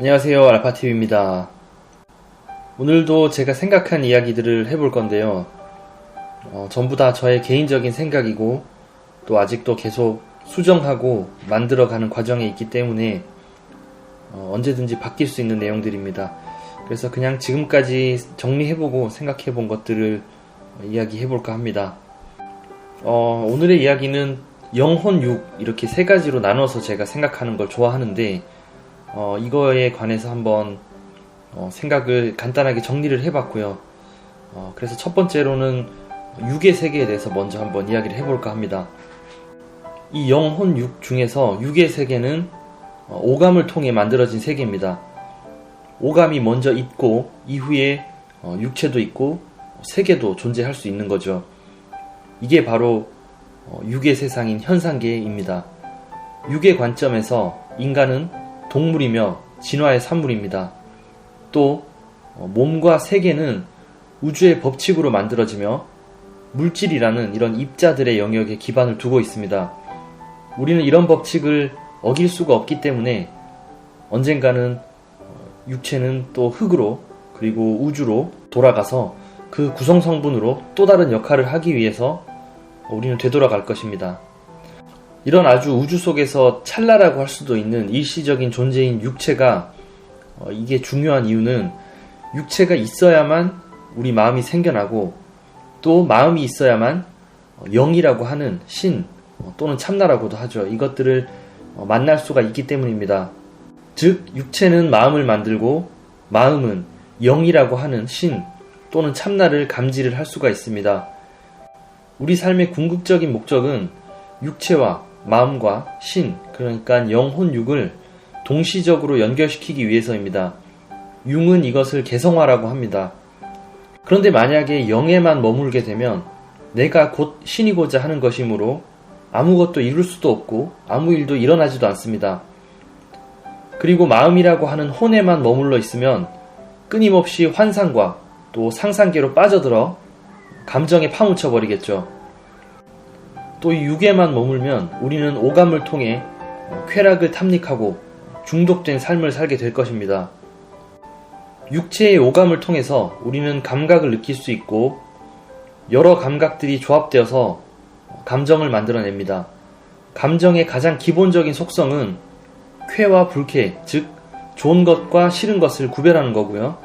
안녕하세요, 알파TV입니다. 오늘도 제가 생각한 이야기들을 해볼 건데요. 전부 다 저의 개인적인 생각이고 또 아직도 계속 수정하고 만들어가는 과정에 있기 때문에 언제든지 바뀔 수 있는 내용들입니다. 그래서 그냥 지금까지 정리해보고 생각해본 것들을 이야기해볼까 합니다. 오늘의 이야기는 영혼 6 이렇게 세 가지로 나눠서 제가 생각하는 걸 좋아하는데 이거에 관해서 한번 생각을 간단하게 정리를 해봤고요. 그래서 첫 번째로는 육의 세계에 대해서 먼저 한번 이야기를 해볼까 합니다. 이 영혼 6 중에서 육의 세계는 오감을 통해 만들어진 세계입니다. 오감이 먼저 있고 이후에 육체도 있고 세계도 존재할 수 있는 거죠. 이게 바로 육의 세상인 현상계입니다. 육의 관점에서 인간은 동물이며 진화의 산물입니다. 또 몸과 세계는 우주의 법칙으로 만들어지며 물질이라는 이런 입자들의 영역에 기반을 두고 있습니다. 우리는 이런 법칙을 어길 수가 없기 때문에 언젠가는 육체는 또 흙으로 그리고 우주로 돌아가서 그 구성 성분으로 또 다른 역할을 하기 위해서 우리는 되돌아갈 것입니다. 이런 아주 우주 속에서 찰나라고 할 수도 있는 일시적인 존재인 육체가 이게 중요한 이유는 육체가 있어야만 우리 마음이 생겨나고 또 마음이 있어야만 영이라고 하는 신 또는 참나라고도 하죠. 이것들을 만날 수가 있기 때문입니다. 즉 육체는 마음을 만들고 마음은 영이라고 하는 신 또는 참나를 감지를 할 수가 있습니다. 우리 삶의 궁극적인 목적은 육체와 마음과 신, 그러니까 영혼 6을 동시적으로 연결시키기 위해서입니다. 융은 이것을 개성화라고 합니다. 그런데 만약에 영에만 머물게 되면 내가 곧 신이고자 하는 것이므로 아무것도 이룰 수도 없고 아무 일도 일어나지도 않습니다. 그리고 마음이라고 하는 혼에만 머물러 있으면 끊임없이 환상과 또 상상계로 빠져들어 감정에 파묻혀 버리겠죠. 또 이 육에만 머물면 우리는 오감을 통해 쾌락을 탐닉하고 중독된 삶을 살게 될 것입니다. 육체의 오감을 통해서 우리는 감각을 느낄 수 있고 여러 감각들이 조합되어서 감정을 만들어냅니다. 감정의 가장 기본적인 속성은 쾌와 불쾌, 즉 좋은 것과 싫은 것을 구별하는 거고요.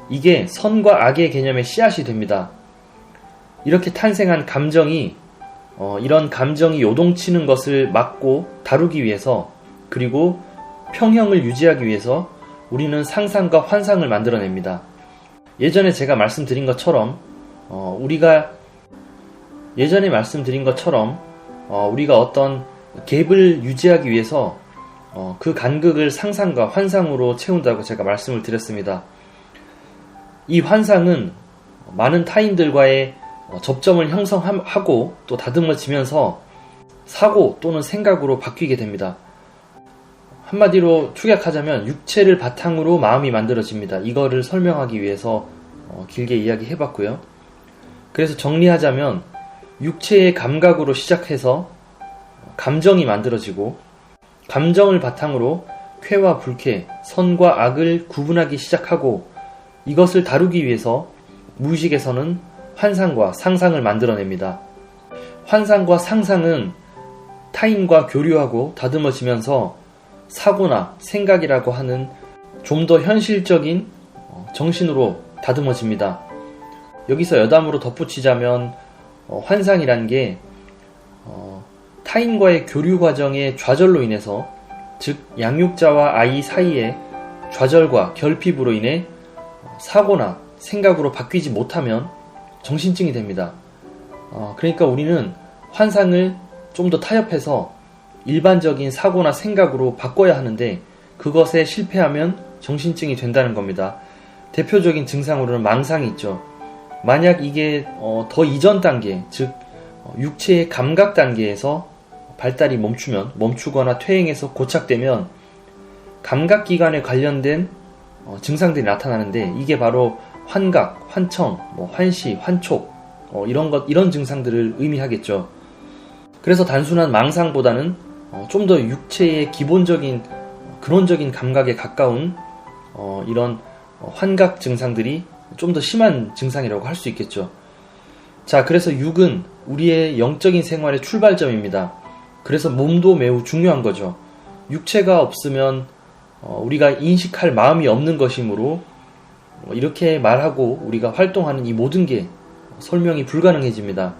이게 선과 악의 개념의 씨앗이 됩니다. 이렇게 탄생한 감정이 이런 감정이 요동치는 것을 막고 다루기 위해서 그리고 평형을 유지하기 위해서 우리는 상상과 환상을 만들어냅니다. 예전에 제가 말씀드린 것처럼 우리가 어떤 갭을 유지하기 위해서 그 간극을 상상과 환상으로 채운다고 제가 말씀을 드렸습니다. 이 환상은 많은 타인들과의 접점을 형성하고 또 다듬어지면서 사고 또는 생각으로 바뀌게 됩니다. 한마디로 축약하자면 육체를 바탕으로 마음이 만들어집니다. 이거를 설명하기 위해서 길게 이야기해봤고요. 그래서 정리하자면 육체의 감각으로 시작해서 감정이 만들어지고 감정을 바탕으로 쾌와 불쾌, 선과 악을 구분하기 시작하고 이것을 다루기 위해서 무의식에서는 환상과 상상을 만들어냅니다. 환상과 상상은 타인과 교류하고 다듬어지면서 사고나 생각이라고 하는 좀 더 현실적인 정신으로 다듬어집니다. 여기서 여담으로 덧붙이자면 환상이란 게 타인과의 교류 과정의 좌절로 인해서 즉 양육자와 아이 사이의 좌절과 결핍으로 인해 사고나 생각으로 바뀌지 못하면 정신증이 됩니다. 그러니까 우리는 환상을 좀 더 타협해서 일반적인 사고나 생각으로 바꿔야 하는데 그것에 실패하면 정신증이 된다는 겁니다. 대표적인 증상으로는 망상이 있죠. 만약 이게 더 이전 단계, 즉 육체의 감각 단계에서 발달이 멈추거나 퇴행해서 고착되면 감각기관에 관련된 증상들이 나타나는데 이게 바로 환각, 환청, 환시, 환촉 이런 증상들을 의미하겠죠. 그래서 단순한 망상보다는 좀 더 육체의 기본적인 근원적인 감각에 가까운 이런 환각 증상들이 좀 더 심한 증상이라고 할 수 있겠죠. 자, 그래서 육은 우리의 영적인 생활의 출발점입니다. 그래서 몸도 매우 중요한 거죠. 육체가 없으면 우리가 인식할 마음이 없는 것이므로 이렇게 말하고 우리가 활동하는 이 모든 게 설명이 불가능해집니다.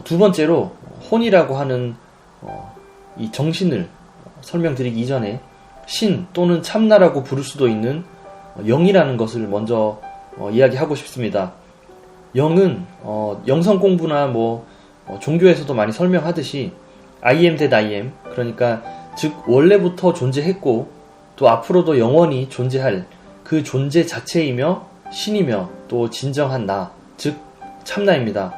두 번째로 혼이라고 하는 이 정신을 설명드리기 이전에 신 또는 참나라고 부를 수도 있는 영이라는 것을 먼저 이야기하고 싶습니다. 영은 영성 공부나 종교에서도 많이 설명하듯이 I am that I am, 그러니까 즉 원래부터 존재했고 또 앞으로도 영원히 존재할 그 존재 자체이며 신이며 또 진정한 나, 즉 참나입니다.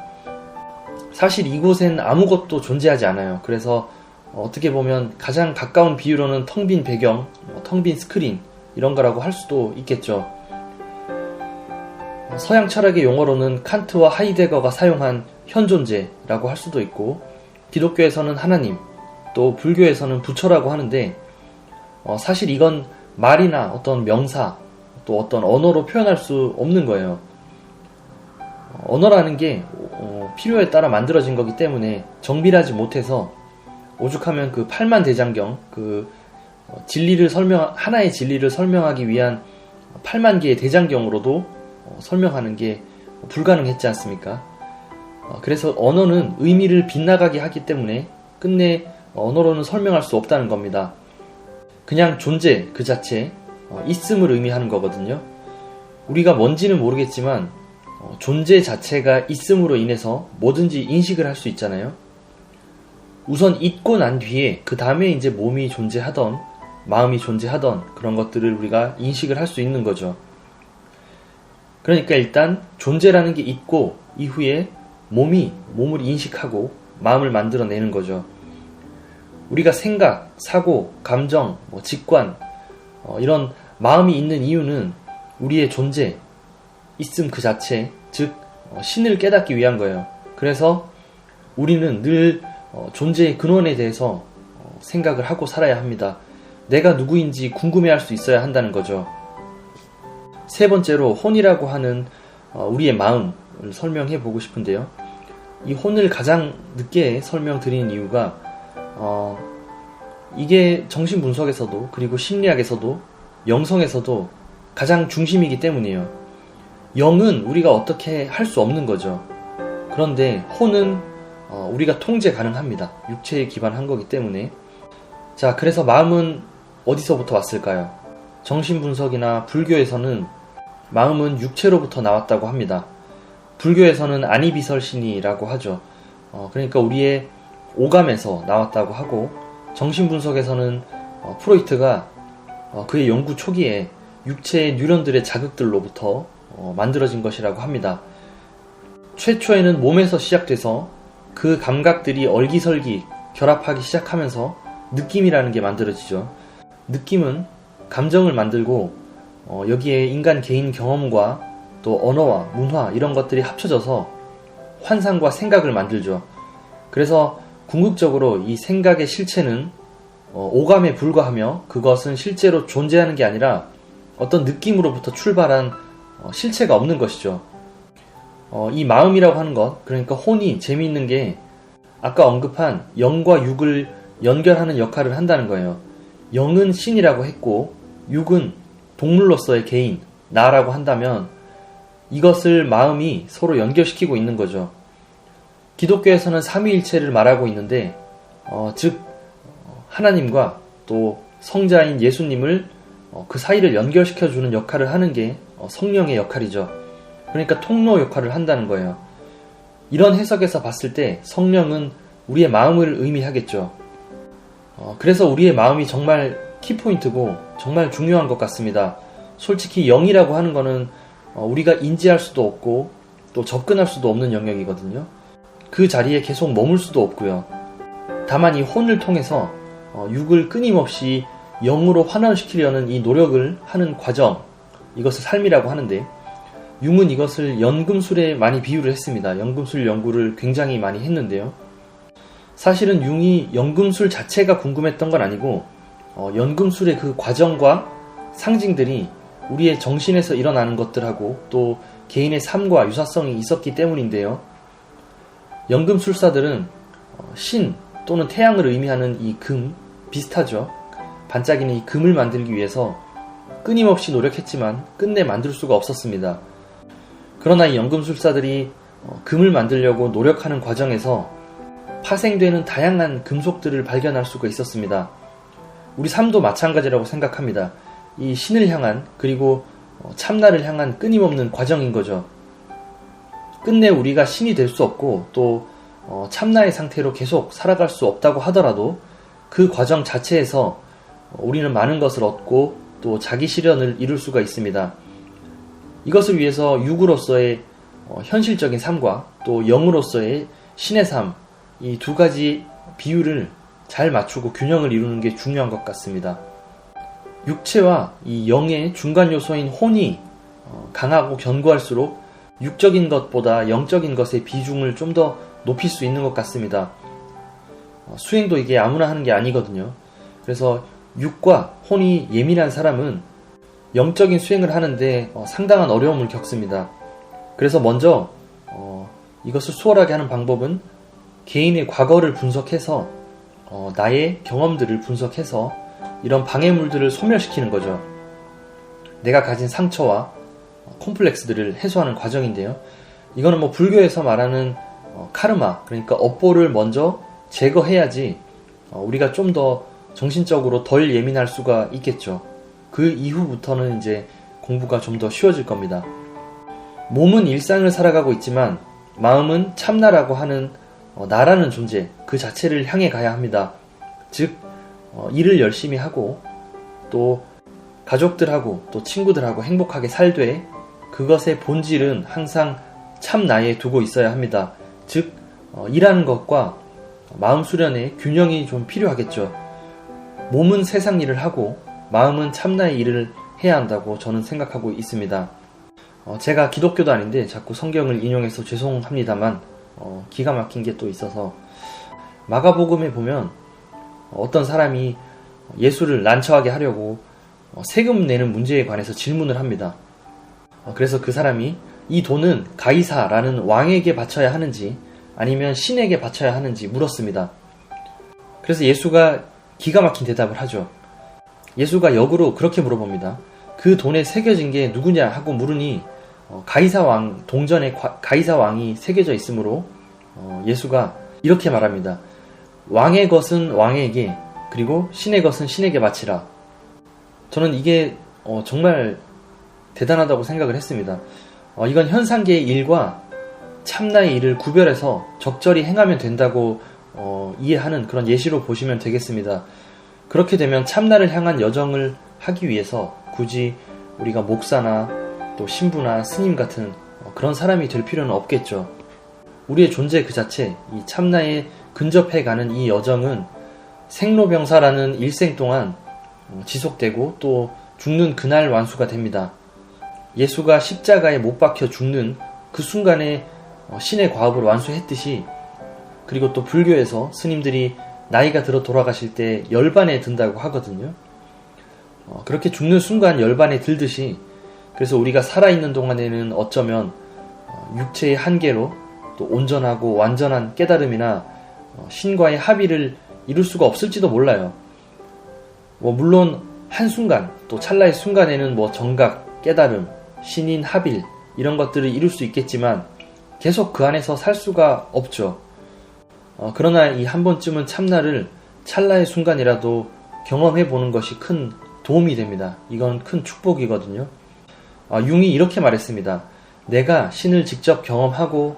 사실 이곳엔 아무것도 존재하지 않아요. 그래서 어떻게 보면 가장 가까운 비유로는 텅 빈 배경, 텅 빈 스크린 이런 거라고 할 수도 있겠죠. 서양 철학의 용어로는 칸트와 하이데거가 사용한 현존재라고 할 수도 있고, 기독교에서는 하나님, 또 불교에서는 부처라고 하는데 사실 이건 말이나 어떤 명사, 또 어떤 언어로 표현할 수 없는 거예요. 언어라는 게 필요에 따라 만들어진 거기 때문에 정밀하지 못해서 오죽하면 그 팔만대장경, 하나의 진리를 설명하기 위한 8만 개의 대장경으로도 설명하는 게 불가능했지 않습니까? 그래서 언어는 의미를 빗나가게 하기 때문에 끝내 언어로는 설명할 수 없다는 겁니다. 그냥 존재 그 자체, 있음을 의미하는 거거든요. 우리가 뭔지는 모르겠지만 존재 자체가 있음으로 인해서 뭐든지 인식을 할 수 있잖아요. 우선 있고 난 뒤에 그 다음에 이제 몸이 존재하던 마음이 존재하던 그런 것들을 우리가 인식을 할 수 있는 거죠. 그러니까 일단 존재라는 게 있고 이후에 몸을 인식하고 마음을 만들어내는 거죠. 우리가 생각, 사고, 감정, 직관 이런 마음이 있는 이유는 우리의 존재, 있음 그 자체, 즉 신을 깨닫기 위한 거예요. 그래서 우리는 늘 존재의 근원에 대해서 생각을 하고 살아야 합니다. 내가 누구인지 궁금해할 수 있어야 한다는 거죠. 세 번째로 혼이라고 하는 우리의 마음을 설명해 보고 싶은데요. 이 혼을 가장 늦게 설명드리는 이유가 이게 정신분석에서도 그리고 심리학에서도 영성에서도 가장 중심이기 때문이에요. 영은 우리가 어떻게 할 수 없는 거죠. 그런데 혼은 우리가 통제 가능합니다. 육체에 기반한 거기 때문에. 자, 그래서 마음은 어디서부터 왔을까요? 정신분석이나 불교에서는 마음은 육체로부터 나왔다고 합니다. 불교에서는 아니비설신이라고 하죠. 그러니까 우리의 오감에서 나왔다고 하고, 정신분석에서는 프로이트가 그의 연구 초기에 육체의 뉴런들의 자극들로부터 만들어진 것이라고 합니다. 최초에는 몸에서 시작돼서 그 감각들이 얼기설기 결합하기 시작하면서 느낌이라는 게 만들어지죠. 느낌은 감정을 만들고 여기에 인간 개인 경험과 또 언어와 문화 이런 것들이 합쳐져서 환상과 생각을 만들죠. 그래서 궁극적으로 이 생각의 실체는 오감에 불과하며 그것은 실제로 존재하는 게 아니라 어떤 느낌으로부터 출발한 실체가 없는 것이죠. 이 마음이라고 하는 것, 그러니까 혼이 재미있는 게 아까 언급한 영과 육을 연결하는 역할을 한다는 거예요. 영은 신이라고 했고 육은 동물로서의 개인, 나라고 한다면 이것을 마음이 서로 연결시키고 있는 거죠. 기독교에서는 삼위일체를 말하고 있는데 즉 하나님과 또 성자인 예수님을 그 사이를 연결시켜주는 역할을 하는 게 성령의 역할이죠. 그러니까 통로 역할을 한다는 거예요. 이런 해석에서 봤을 때 성령은 우리의 마음을 의미하겠죠. 그래서 우리의 마음이 정말 키포인트고 정말 중요한 것 같습니다. 솔직히 영이라고 하는 거는 우리가 인지할 수도 없고 또 접근할 수도 없는 영역이거든요. 그 자리에 계속 머물 수도 없고요. 다만 이 혼을 통해서 육을 끊임없이 영으로 환원시키려는 이 노력을 하는 과정, 이것을 삶이라고 하는데 융은 이것을 연금술에 많이 비유를 했습니다. 연금술 연구를 굉장히 많이 했는데요. 사실은 융이 연금술 자체가 궁금했던 건 아니고 연금술의 그 과정과 상징들이 우리의 정신에서 일어나는 것들하고 또 개인의 삶과 유사성이 있었기 때문인데요. 연금술사들은 신 또는 태양을 의미하는 이 금, 비슷하죠. 반짝이는 이 금을 만들기 위해서 끊임없이 노력했지만 끝내 만들 수가 없었습니다. 그러나 이 연금술사들이 금을 만들려고 노력하는 과정에서 파생되는 다양한 금속들을 발견할 수가 있었습니다. 우리 삶도 마찬가지라고 생각합니다. 이 신을 향한 그리고 참나를 향한 끊임없는 과정인 거죠. 끝내 우리가 신이 될 수 없고 또 참나의 상태로 계속 살아갈 수 없다고 하더라도 그 과정 자체에서 우리는 많은 것을 얻고 또 자기 실현을 이룰 수가 있습니다. 이것을 위해서 육으로서의 현실적인 삶과 또 영으로서의 신의 삶, 이 두 가지 비율을 잘 맞추고 균형을 이루는 게 중요한 것 같습니다. 육체와 이 영의 중간 요소인 혼이 강하고 견고할수록 육적인 것보다 영적인 것의 비중을 좀 더 높일 수 있는 것 같습니다. 수행도 이게 아무나 하는 게 아니거든요. 그래서 육과 혼이 예민한 사람은 영적인 수행을 하는데 상당한 어려움을 겪습니다. 그래서 먼저 이것을 수월하게 하는 방법은 개인의 과거를 분석해서 나의 경험들을 분석해서 이런 방해물들을 소멸시키는 거죠. 내가 가진 상처와 콤플렉스들을 해소하는 과정인데요. 이거는 뭐 불교에서 말하는 카르마, 그러니까 업보를 먼저 제거해야지 우리가 좀 더 정신적으로 덜 예민할 수가 있겠죠. 그 이후부터는 이제 공부가 좀 더 쉬워질 겁니다. 몸은 일상을 살아가고 있지만 마음은 참나라고 하는 나라는 존재 그 자체를 향해 가야 합니다. 즉 일을 열심히 하고 또 가족들하고 또 친구들하고 행복하게 살되 그것의 본질은 항상 참나에 두고 있어야 합니다. 즉 일하는 것과 마음 수련의 균형이 좀 필요하겠죠. 몸은 세상 일을 하고 마음은 참나의 일을 해야 한다고 저는 생각하고 있습니다. 제가 기독교도 아닌데 자꾸 성경을 인용해서 죄송합니다만 기가 막힌 게 또 있어서 마가복음에 보면 어떤 사람이 예수를 난처하게 하려고 세금 내는 문제에 관해서 질문을 합니다. 그래서 그 사람이 이 돈은 가이사라는 왕에게 바쳐야 하는지 아니면 신에게 바쳐야 하는지 물었습니다. 그래서 예수가 기가 막힌 대답을 하죠. 예수가 역으로 그렇게 물어봅니다. 그 돈에 새겨진 게 누구냐 하고 물으니 가이사 왕, 동전에 가이사 왕이 새겨져 있으므로 예수가 이렇게 말합니다. 왕의 것은 왕에게 그리고 신의 것은 신에게 바치라. 저는 이게 정말 대단하다고 생각을 했습니다. 이건 현상계의 일과 참나의 일을 구별해서 적절히 행하면 된다고 이해하는 그런 예시로 보시면 되겠습니다. 그렇게 되면 참나를 향한 여정을 하기 위해서 굳이 우리가 목사나 또 신부나 스님 같은 그런 사람이 될 필요는 없겠죠. 우리의 존재 그 자체, 이 참나에 근접해가는 이 여정은 생로병사라는 일생 동안 지속되고 또 죽는 그날 완수가 됩니다. 예수가 십자가에 못 박혀 죽는 그 순간에 신의 과업을 완수했듯이, 그리고 또 불교에서 스님들이 나이가 들어 돌아가실 때 열반에 든다고 하거든요. 그렇게 죽는 순간 열반에 들듯이, 그래서 우리가 살아있는 동안에는 어쩌면 육체의 한계로 또 온전하고 완전한 깨달음이나 신과의 합의를 이룰 수가 없을지도 몰라요. 물론 한순간 또 찰나의 순간에는 정각, 깨달음, 신인, 합일 이런 것들을 이룰 수 있겠지만 계속 그 안에서 살 수가 없죠. 그러나 이 한 번쯤은 참나를 찰나의 순간이라도 경험해 보는 것이 큰 도움이 됩니다. 이건 큰 축복이거든요. 융이 이렇게 말했습니다. 내가 신을 직접 경험하고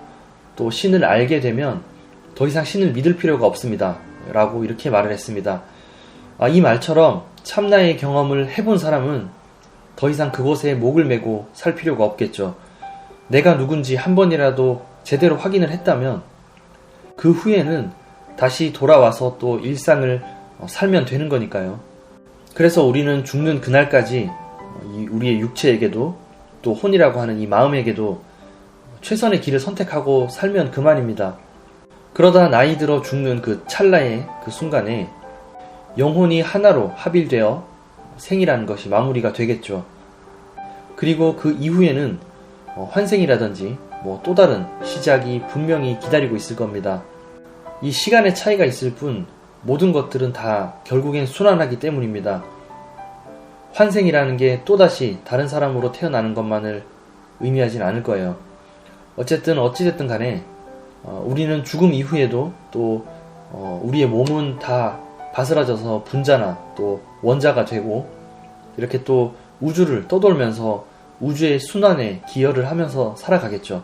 또 신을 알게 되면 더 이상 신을 믿을 필요가 없습니다. 라고 이렇게 말을 했습니다. 이 말처럼 참나의 경험을 해본 사람은 더 이상 그곳에 목을 메고 살 필요가 없겠죠. 내가 누군지 한 번이라도 제대로 확인을 했다면 그 후에는 다시 돌아와서 또 일상을 살면 되는 거니까요. 그래서 우리는 죽는 그날까지 우리의 육체에게도 또 혼이라고 하는 이 마음에게도 최선의 길을 선택하고 살면 그만입니다. 그러다 나이 들어 죽는 그 찰나의 그 순간에 영혼이 하나로 합일되어 생이라는 것이 마무리가 되겠죠. 그리고 그 이후에는 환생이라든지 또 다른 시작이 분명히 기다리고 있을 겁니다. 이 시간의 차이가 있을 뿐 모든 것들은 다 결국엔 순환하기 때문입니다. 환생이라는 게 또다시 다른 사람으로 태어나는 것만을 의미하진 않을 거예요. 어찌됐든 간에 우리는 죽음 이후에도 또 우리의 몸은 다 바스라져서 분자나 또 원자가 되고 이렇게 또 우주를 떠돌면서 우주의 순환에 기여를 하면서 살아가겠죠.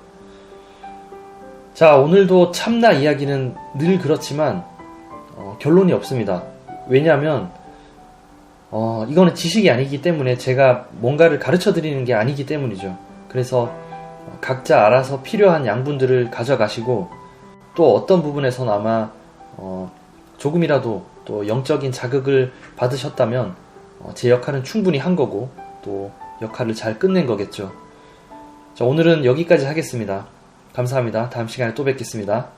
자, 오늘도 참나 이야기는 늘 그렇지만 결론이 없습니다. 왜냐하면 이거는 지식이 아니기 때문에 제가 뭔가를 가르쳐 드리는 게 아니기 때문이죠. 그래서 각자 알아서 필요한 양분들을 가져가시고 또 어떤 부분에선 아마 조금이라도 또 영적인 자극을 받으셨다면 제 역할은 충분히 한 거고 또 역할을 잘 끝낸 거겠죠. 자, 오늘은 여기까지 하겠습니다. 감사합니다. 다음 시간에 또 뵙겠습니다.